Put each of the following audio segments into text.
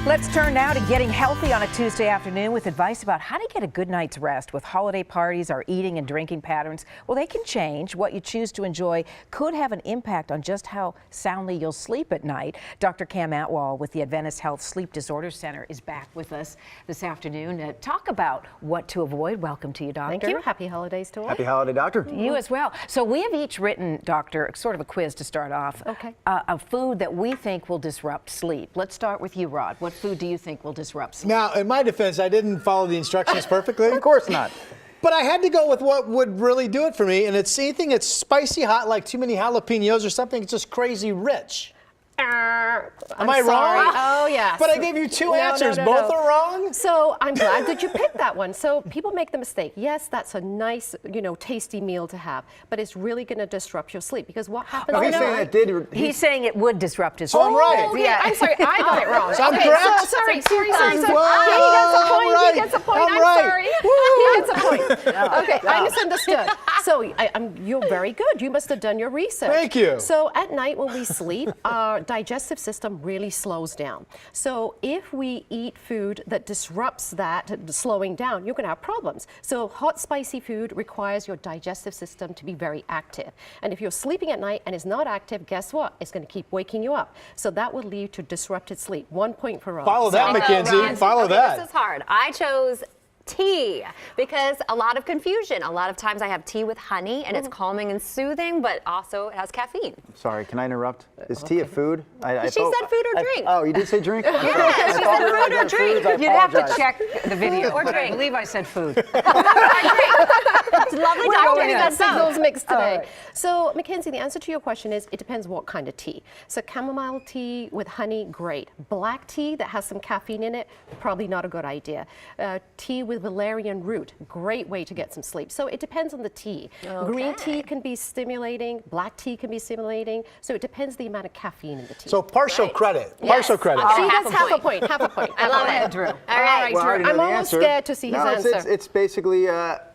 Let's turn now to getting healthy on a Tuesday afternoon with advice about how to get a good night's rest. With holiday parties, our eating and drinking patterns, well, they can change. What you choose to enjoy could have an impact on just how soundly you'll sleep at night. Dr. Cam Atwal with the Adventist Health Sleep Disorders Center is back with us this afternoon to talk about what to avoid. Welcome to you, Doctor. Thank you. Happy holidays to all. Happy holiday, Doctor. You as well. So we have each written, Doctor, sort of a quiz to start off. Okay. A food that we think will disrupt sleep. Let's start with you, Rod. What food do you think will disrupt sleep? Now, in my defense, I didn't follow the instructions perfectly. Of course not. But I had to go with what would really do it for me, and it's anything that's spicy hot, like too many jalapenos, or something that's just crazy rich. Am I wrong? Oh, yes. But I gave you two answers. Both are wrong? So I'm glad that you picked that one. So people make the mistake. Yes, that's a nice, tasty meal to have, but it's really going to disrupt your sleep because what happens? He's saying it did. He's saying it would disrupt his So I'm right. Okay, I'm sorry, I got it wrong. So I'm Okay, correct? So, sorry. Whoa, He gets a point. He gets a point. I'm I'm right. sorry. Woo. He gets a point. Okay, I misunderstood. So you're very good. You must have done your research. Thank you. So at night when we sleep, our digestive system really slows down. So if we eat food that disrupts that slowing down, you're going to have problems. So hot, spicy food requires your digestive system to be very active. And if you're sleeping at night and it's not active, guess what? It's going to keep waking you up. So that will lead to disrupted sleep. 1 point for Rob. Follow that, Mackenzie. Ron, Follow okay, that. This is hard. I chose tea because a lot of confusion. A lot of times I have tea with honey and it's calming and soothing, but also it has caffeine. Sorry, can I interrupt? Is tea a food? She said food or drink. Oh, you did say drink? Yeah, she said food or drink. You'd have to check the video. Or but I drink. believe I said food. It's lovely doctor. We got signals mixed today. right. So, Mackenzie, the answer to your question is it depends what kind of tea. So, chamomile tea with honey, great. Black tea that has some caffeine in it, probably not a good idea. Tea with valerian root, great way to get some sleep. So, it depends on the tea. Green tea can be stimulating, black tea can be stimulating. So, it depends the amount of caffeine in the tea. So partial credit. Partial credit. See, half that's a half a point. point. Half a point. I love it. Drew. All right. Well, I already know I'm the almost answer. scared to see his answer. It's basically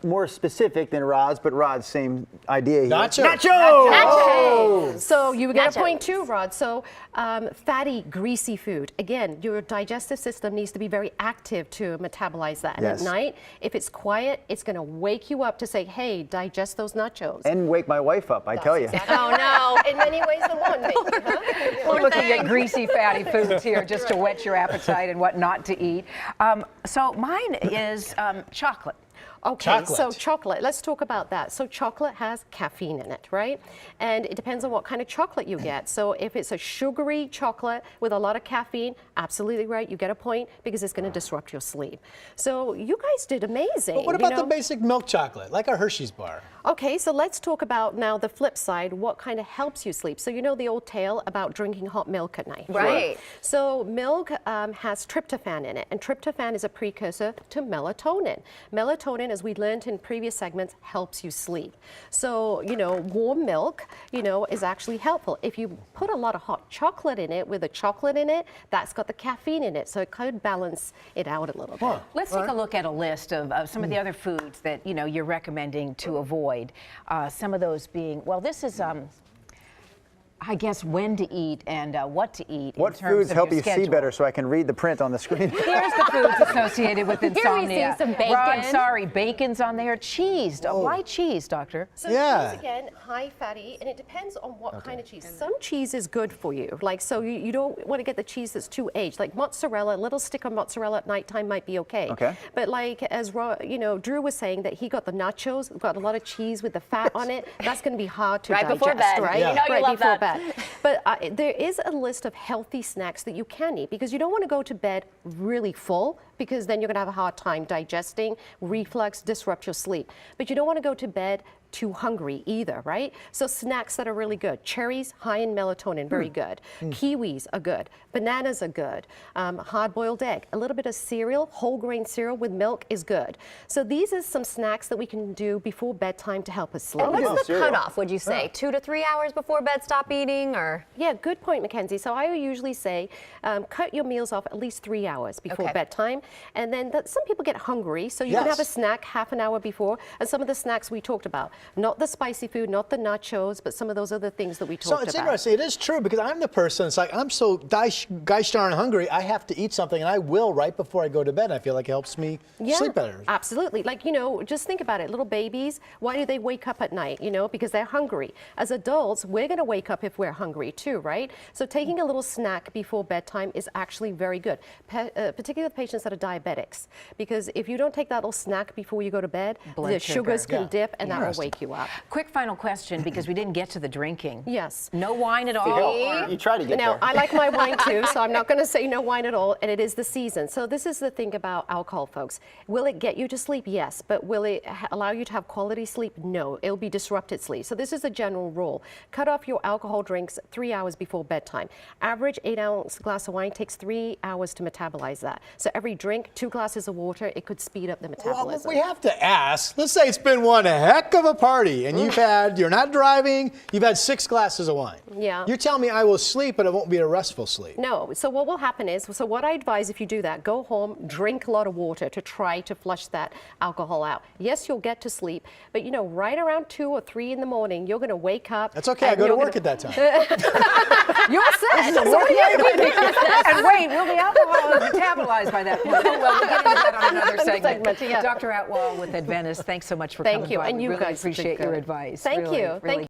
more specific than Rod's, but Rod's same idea here. Nacho. Nacho! So you get a Nachos. point too, Rod. So fatty, greasy food. Again, your digestive system needs to be very active to metabolize that. And Yes. at night, if it's quiet, it's going to wake you up to say, hey, digest those nachos. And wake my wife up, I tell you. Exactly. Oh no. In many ways than one, maybe, huh? We're looking at greasy, fatty foods here just to whet your appetite and what not to eat. So mine is chocolate. Okay, so Chocolate. chocolate, let's talk about that. So chocolate has caffeine in it, right? And it depends on what kind of chocolate you get. So if it's a sugary chocolate with a lot of caffeine, absolutely right, you get a point because it's going to disrupt your sleep. So you guys did amazing. But what about the basic milk chocolate, like a Hershey's bar? Okay, so let's talk about now the flip side, what kind of helps you sleep. So you know the old tale about drinking hot milk at night. Right. So milk has tryptophan in it, and tryptophan is a precursor to melatonin. Melatonin, as we learned in previous segments, helps you sleep. So, warm milk, is actually helpful. If you put a lot of hot chocolate in it with a chocolate in it, that's got the caffeine in it, so it could balance it out a little bit. Let's take a look at a list of some of the other foods that you're recommending to avoid. Some of those being, well, this is I guess when to eat and what to eat. What in terms foods of help your you see schedule. better so I can read the print on the screen? Here's the foods associated with Here we see insomnia. some bacon. Rod, sorry, bacon's on there. Cheese. Why cheese, doctor? So Yeah. cheese again, high fatty, and it depends on what kind of cheese. Some cheese is good for you, like so you don't want to get the cheese that's too aged. Like mozzarella, a little stick of mozzarella at nighttime might be okay. Okay. But like as Drew was saying that he got the nachos, got a lot of cheese with the fat on it. That's going to be hard to Right digest, before bed. right? You know you right love before that. bed. But there is a list of healthy snacks that you can eat because you don't want to go to bed really full because then you're going to have a hard time digesting, reflux, disrupt your sleep. But you don't want to go to bed too hungry either, right? So snacks that are really good. Cherries, high in melatonin, very good. Kiwis are good. Bananas are good. Hard-boiled egg. A little bit of cereal, whole grain cereal with milk is good. So these are some snacks that we can do before bedtime to help us sleep. What's the cereal. cutoff, would you say? 2 to 3 hours before bed, stop eating, or? Yeah, good point, Mackenzie. So I would usually say cut your meals off at least 3 hours before Okay. bedtime. And then some people get hungry, so you can have a Yes. snack half an hour before. And some of the snacks we talked about. Not the spicy food, not the nachos, but some of those other things that we So talked it's about. interesting. It is true because I'm the person. It's like I'm so gosh darn hungry. I have to eat something, and I will right before I go to bed. I feel like it helps me sleep better. Absolutely. Like, just think about it. Little babies, why do they wake up at night? Because they're hungry. As adults, we're going to wake up if we're hungry too, right? So taking a little snack before bedtime is actually very good, particularly patients that are diabetics. Because if you don't take that little snack before you go to bed, Blood the sugars sugar. can dip and that will Interesting. wake you up. Quick final question, because we didn't get to the drinking. Yes. No wine at all? You try to get Now, there. I like my wine too, so I'm not going to say no wine at all, and it is the season. So this is the thing about alcohol, folks. Will it get you to sleep? Yes. But will it allow you to have quality sleep? No. It'll be disrupted sleep. So this is a general rule. Cut off your alcohol drinks 3 hours before bedtime. Average 8-ounce glass of wine takes 3 hours to metabolize that. So every drink, 2 glasses of water, it could speed up the Well, metabolism. we have to ask. Let's say it's been one heck of a party, and you're not driving, you've had 6 glasses of wine. Yeah. You're telling me I will sleep, but it won't be a restful sleep. No. So what will happen is, so what I advise if you do that, go home, drink a lot of water to try to flush that alcohol out. Yes, you'll get to sleep, but right around 2 or 3 in the morning, you're going to wake up. That's okay. I and go to you're work gonna- at that time. You're set. And wait, will the alcohol metabolized by that point? Oh, well, we'll get into that on another segment. yeah. Dr. Atwal with Adventist, thanks so much for Thank coming you, by. and We you really guys have been appreciate your good. advice. Thank Really, you. really Thank